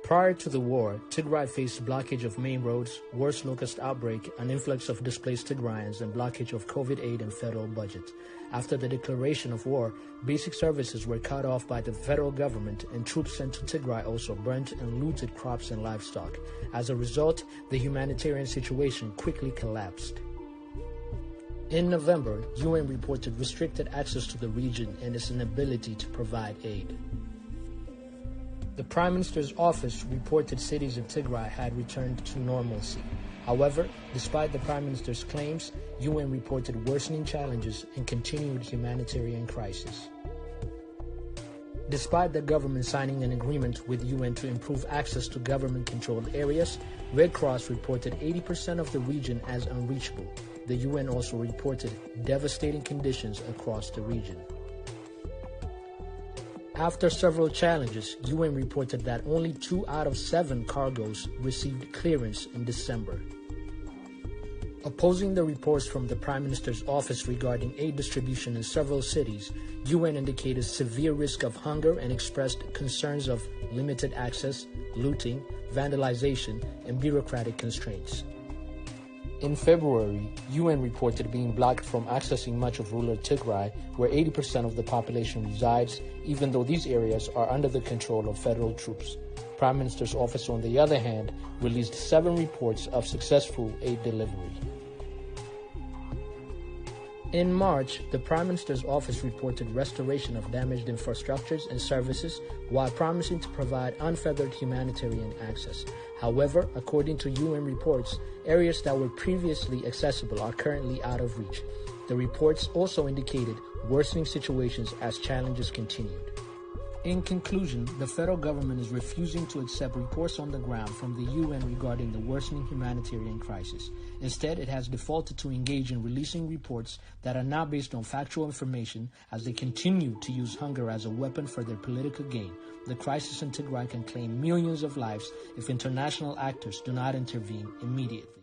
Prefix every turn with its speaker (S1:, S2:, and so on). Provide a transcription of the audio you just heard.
S1: Prior to the war, Tigray faced blockage of main roads, worse locust outbreak, an influx of displaced Tigrayans, and blockage of COVID aid and federal budget. After the declaration of war, basic services were cut off by the federal government, and troops sent to Tigray also burnt and looted crops and livestock. As a result, the humanitarian situation quickly collapsed. In November, UN reported restricted access to the region and its inability to provide aid. The Prime Minister's office reported cities in Tigray had returned to normalcy. However, despite the Prime Minister's claims, UN reported worsening challenges and continued humanitarian crisis. Despite the government signing an agreement with UN to improve access to government-controlled areas, Red Cross reported 80% of the region as unreachable. The UN also reported devastating conditions across the region. After several challenges, UN reported that only 2 out of 7 cargoes received clearance in December. Opposing the reports from the Prime Minister's office regarding aid distribution in several cities, UN indicated severe risk of hunger and expressed concerns of limited access, looting, vandalization, and bureaucratic constraints. In February, UN reported being blocked from accessing much of rural Tigray, where 80% of the population resides, even though these areas are under the control of federal troops. Prime Minister's office, on the other hand, released 7 reports of successful aid delivery. In March, the Prime Minister's office reported restoration of damaged infrastructures and services while promising to provide unfettered humanitarian access. However, according to UN reports, areas that were previously accessible are currently out of reach. The reports also indicated worsening situations as challenges continued. In conclusion, the federal government is refusing to accept reports on the ground from the UN regarding the worsening humanitarian crisis. Instead, it has defaulted to engage in releasing reports that are now based on factual information as they continue to use hunger as a weapon for their political gain. The crisis in Tigray can claim millions of lives if international actors do not intervene immediately.